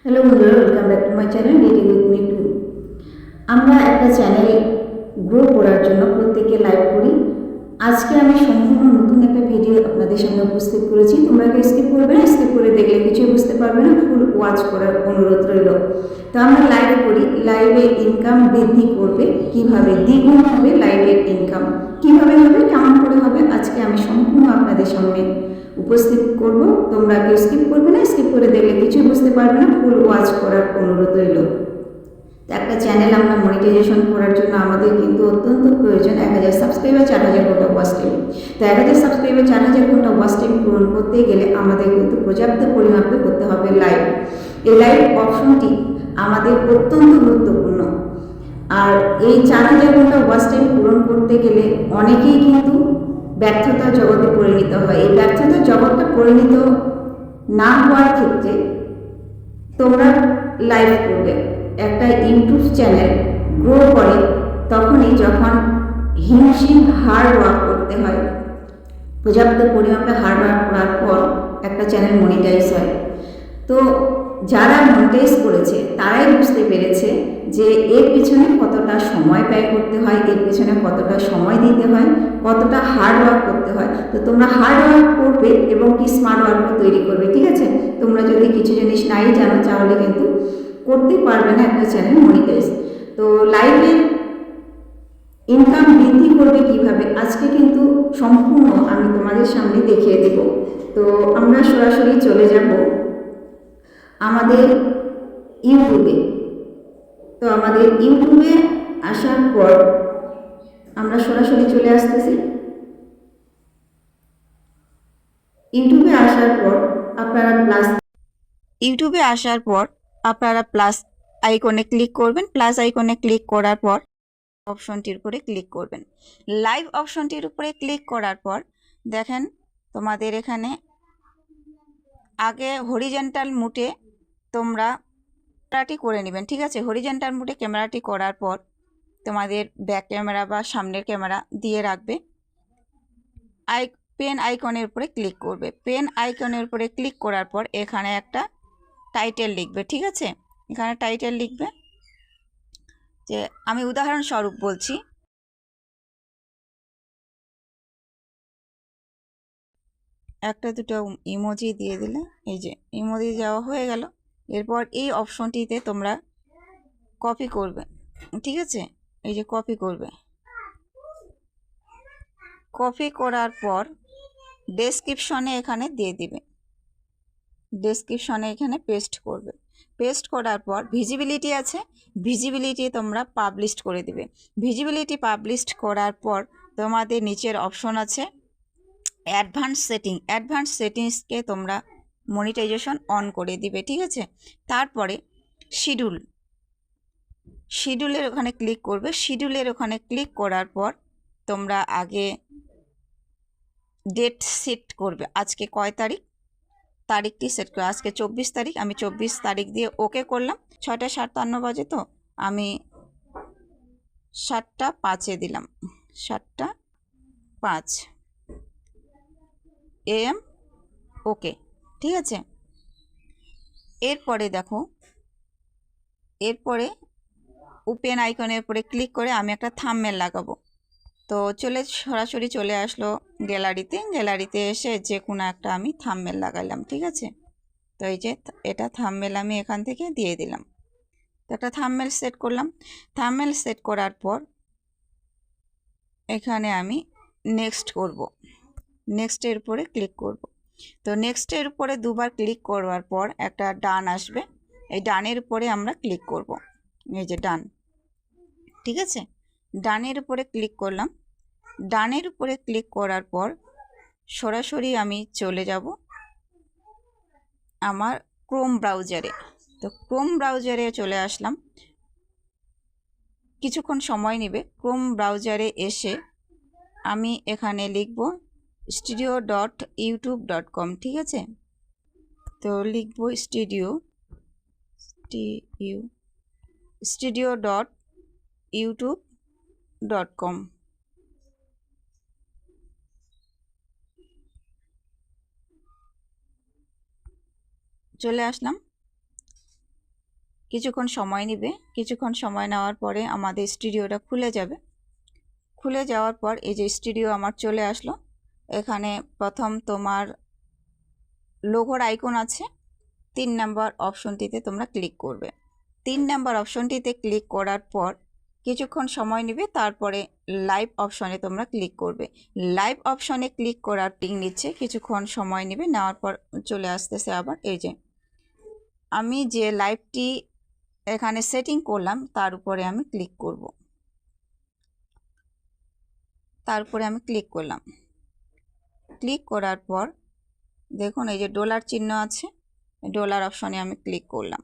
Hello বন্ধুরা, welcome back to my channel reading with me two. আমরা একটা channel grow করার জন্য প্রত্যেকে লাইভ করি। আজকে আমি সম্পূর্ণ নতুন একটা ভিডিও আপনাদের সামনে উপস্থিত করেছি। তোমরা কেউ স্কিপ করবে না, স্কিপ করে দেখলে কিছুই বুঝতে পারবে না, ফুল ওয়াচ করার অনুরোধ রইল। তো আমরা লাইভ করি, লাইভে ইনকাম বৃদ্ধি করবে কিভাবে, দ্বিগুণ হবে লাইভের ইনকাম কিভাবে হবে, কেমন করে হবে, আজকে আমি সম্পূর্ণ আপনাদের সামনে উপস্থিত করব। তোমরা কেউ স্কিপ করবে না, স্কিপ করে দেখলে কিছুই বুঝতে পারবে না, ফুল ওয়াচ করার অনুরোধ রইল। তো একটা চ্যানেল আমরা মনিটাইজেশন করার জন্য আমাদের কিন্তু অত্যন্ত প্রয়োজন 1000 সাবস্ক্রাইবার, 4000 ঘন্টা ওয়াচ টাইম। তো 1000 সাবস্ক্রাইবার, 4000 ঘন্টা ওয়াচ টাইম পূরণ করতে গেলে আমাদের কিন্তু পর্যাপ্ত পরিমাপে করতে হবে লাইভ। এই লাইভ অপশনটি আমাদের অত্যন্ত গুরুত্বপূর্ণ। আর এই 4000 ঘন্টা ওয়াচ টাইম পূরণ করতে গেলে অনেকেই কিন্তু ব্যর্থতা জগতে পরিণত হয়। এই ব্যর্থতা জগৎটা পরিণত না হওয়ার ক্ষেত্রে তোমরা লাইভ করবে। একটা ইউটিউব চ্যানেল গ্রো করে তখনই যখন হিমশিম হার্ড ওয়ার্ক করতে হয়, পর্যাপ্ত পরিমাপে হার্ড ওয়ার্ক করার পর একটা চ্যানেল মনিটাইজ হয়। তো যারা মনিটাইজ করেছে তারাই বুঝতে পেরেছে যে এর পিছনে কতটা সময় ব্যয় করতে হয়, এর পিছনে কতটা সময় দিতে হয়, কতটা হার্ড ওয়ার্ক করতে হয়। তো তোমরা হার্ড ওয়ার্ক করবে এবং কি স্মার্ট ওয়ার্কও তৈরি করবে, ঠিক আছে? তোমরা যদি কিছু জিনিস নাই জানো তাহলে কিন্তু করতে পারবে না একটা চ্যানেল মনিটাইজ। তো লাইভের ইনকাম বৃদ্ধি করবে কিভাবে, আজকে কিন্তু সম্পূর্ণ আমি তোমাদের সামনে দেখিয়ে দেব। তো আমরা সরাসরি চলে যাব আমাদের ইউটিউবে। তো আমাদের ইউটিউবে আসার পর আমরা সরাসরি চলে আসতেছি। ইউটিউবে আসার পর আপনারা প্লাস আইকনে ক্লিক করবেন। প্লাস আইকনে ক্লিক করার পর অপশনটির উপরে ক্লিক করবেন। লাইভ অপশনটির উপরে ক্লিক করার পর দেখেন তোমাদের এখানে আগে হরিজেন্টাল মুটে তোমরা ক্যামেরাটি করে নেবেন, ঠিক আছে? হরিজেন্টাল মুটে ক্যামেরাটি করার পর তোমাদের ব্যাক ক্যামেরা বা সামনের ক্যামেরা দিয়ে রাখবে। পেন আইকনের উপরে ক্লিক করবে। পেন আইকনের উপরে ক্লিক করার পর এখানে একটা টাইটেল লিখবে, ঠিক আছে? এখানে টাইটেল লিখবে, যে আমি উদাহরণস্বরূপ বলছি, একটা দুটো ইমোজি দিয়ে দিলে, এই যে ইমোজি দেওয়া হয়ে গেল। এরপর এই অপশনটিতে তোমরা কপি করবে, ঠিক আছে? এই যে কপি করবে। কপি করার পর ডেসক্রিপশনে এখানে দিয়ে দিবে, ডেসক্রিপশনে এখানে পেস্ট করবে। পেস্ট করার পর ভিজিবিলিটি আছে, ভিজিবিলিটি তোমরা পাবলিশ করে দিবে। ভিজিবিলিটি পাবলিশ করার পর তোমাদের নিচের অপশন আছে অ্যাডভান্স সেটিং। অ্যাডভান্স সেটিংসকে তোমরা মনিটাইজেশন অন করে দিবে, ঠিক আছে? তারপরে শিডিউলের ওখানে ক্লিক করবে। শিডিউলের ওখানে ক্লিক করার পর তোমরা আগে ডেট সেট করবে, আজকে কয় তারিখ, তারিখটি সেট করে। আজকে 24 তারিখ, আমি 24 তারিখ দিয়ে ওকে করলাম। 6:57 বাজে, তো আমি 7:05 দিলাম, 7:05 AM, ওকে, ঠিক আছে? এরপরে দেখো, এরপরে ওপেন আইকনের উপরে ক্লিক করে আমি একটা থাম্বনেল লাগাবো। তো সরাসরি চলে আসলো গ্যালারিতে। গ্যালারিতে এসে যে কোনো একটা আমি থাম্বনেল লাগালাম, ঠিক আছে? তো এই যে এটা থাম্বনেল আমি এখান থেকে দিয়ে দিলাম। তো একটা থাম্বনেল সেট করলাম। থাম্বনেল সেট করার পর এখানে আমি নেক্সট করব, নেক্সটের উপরে ক্লিক করব। তো নেক্সটের উপরে দুবার ক্লিক করবার পর একটা ডান আসবে, এই ডানের উপরে আমরা ক্লিক করব। এই যে ডান, ঠিক আছে? ডানের উপরে ক্লিক করলাম। ডানের উপরে ক্লিক করার পর সরাসরি আমি চলে যাব আমার ক্রোম ব্রাউজারে। তো ক্রোম ব্রাউজারে চলে আসলাম, কিছুক্ষণ সময় নেবে। ক্রোম ব্রাউজারে এসে আমি এখানে লিখব studio.youtube.com, ঠিক আছে? তো লিখব studio.youtube.com। চলে আসলাম। কিছুক্ষণ সময় নেবে। কিছুক্ষণ সময় নেওয়ার পরে আমাদের স্টুডিওটা খুলে যাবে। খুলে যাওয়ার পর এই যে স্টুডিও আমার চলে আসলো। এখানে প্রথম তোমার লোগোর আইকন আছে, 3 নাম্বার অপশনটিতে তোমরা ক্লিক করবে। 3 নাম্বার অপশনটিতে ক্লিক করার পর কিছুক্ষণ সময় নেবে, তারপরে লাইভ অপশনে তোমরা ক্লিক করবে। লাইভ অপশনে ক্লিক করার টিং নিচ্ছে, কিছুক্ষণ সময় নেবে, নেওয়ার পর চলে আসতেছে আবার এই যে আমি যে লাইভটি এখানে সেটিং করলাম তার উপরে আমি ক্লিক করব। তারপরে আমি ক্লিক করলাম। ক্লিক করার পর দেখুন এই যে ডলার চিহ্ন আছে, ডলার অপশনে আমি ক্লিক করলাম।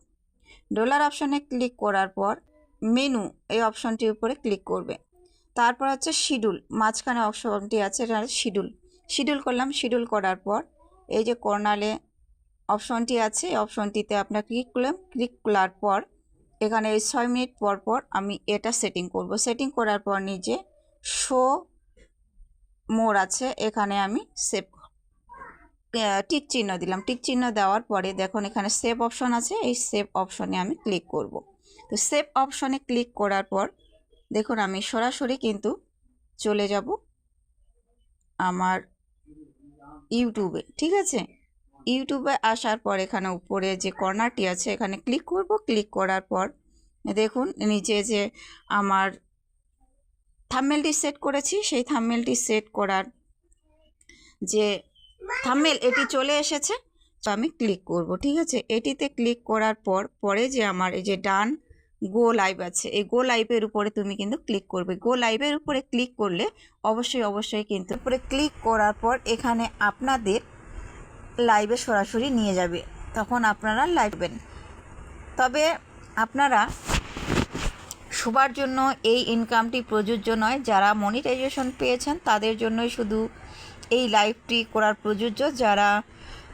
ডলার অপশনে ক্লিক করার পর মেনু এই অপশনটির উপরে ক্লিক করবে। তারপর হচ্ছে শিডিউল, মাঝখানে অপশনটি আছে, এটা শিডিউল। শিডিউল করলাম। শিডিউল করার পর এই যে কর্নারে অপশনটি আছে, এই অপশনটিতে আপনার ক্লিক করলাম। ক্লিক করার পর এখানে এই 6 মিনিট পর পর আমি এটা সেটিং করব। সেটিং করার পর নিচে শো মোর আছে, এখানে আমি সেভ টিক চিহ্ন দিলাম। টিক চিহ্ন দেওয়ার পরে দেখুন এখানে সেভ অপশন আছে, এই সেভ অপশনে আমি ক্লিক করব। তো সেভ অপশনে ক্লিক করার পর দেখুন আমি সরাসরি কিন্তু চলে যাব আমার ইউটিউবে। ঠিক আছে, ইউটিউবে আসার পর এখানে উপরে যে কর্নারটি আছে এখানে ক্লিক করব। ক্লিক করার পর দেখুন নিচে যে আমার থাম্বনেলটি সেট করেছি, সেই থাম্বনেলটি সেট করার যে থাম্বনেল এটি চলে এসেছে, তো আমি ক্লিক করব। ঠিক আছে, এটিতে ক্লিক করার পর পরে যে আমার এই যে ডান গো লাইভ আছে, এই গো লাইভের উপরে তুমি কিন্তু ক্লিক করবে। গো লাইভের উপরে ক্লিক করলে অবশ্যই কিন্তু উপরে ক্লিক করার পর এখানে আপনাদের লাইভে সরাসরি নিয়ে যাবে, তখন আপনারা লাইভবেন। তবে আপনারা সবার জন্য এই ইনকামটি প্রযোজ্য নয়। যারা মনিটাইজেশন পেয়েছেন তাদের জন্যই শুধু এই লাইভটি করার প্রযোজ্য। যারা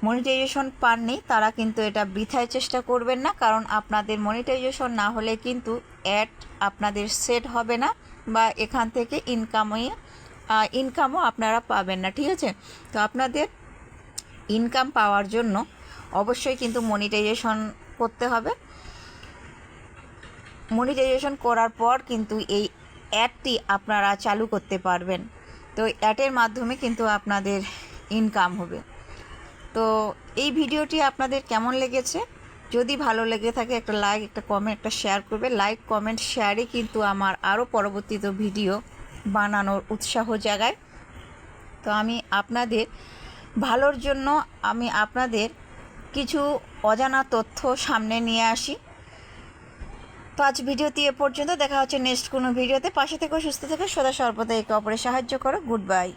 মনিটাইজেশন পাননি তারা কিন্তু এটা বৃথায় চেষ্টা করবেন না, কারণ আপনাদের মনিটাইজেশন না হলে কিন্তু অ্যাড আপনাদের সেট হবে না বা এখান থেকে ইনকামও আপনারা পাবেন না। ঠিক আছে, তো আপনাদের ইনকাম পাওয়ার জন্য অবশ্যই কিন্তু মনিটাইজেশন করতে হবে। মনিটাইজেশন করার পর কিন্তু এই অ্যাডটি আপনারা চালু করতে পারবেন। তো অ্যাডের মাধ্যমে কিন্তু আপনাদের ইনকাম হবে। তো এই ভিডিওটি আপনাদের কেমন লেগেছে? যদি ভালো লেগে থাকে একটা লাইক, একটা কমেন্ট, একটা শেয়ার করবে। লাইক, কমেন্ট, শেয়ারে কিন্তু আমার আরও পরবর্তীতে ভিডিও বানানোর উৎসাহ জাগায়। তো আমি আপনাদের ভালোর জন্য আমি আপনাদের কিছু অজানা তথ্য সামনে নিয়ে আসি। তো আজ ভিডিওটি এ পর্যন্ত। দেখা হচ্ছে নেক্সট কোনো ভিডিওতে। পাশে থেকো, সুস্থ থেকো, সদা সর্বদা একে অপরের সাহায্য করো। Good bye.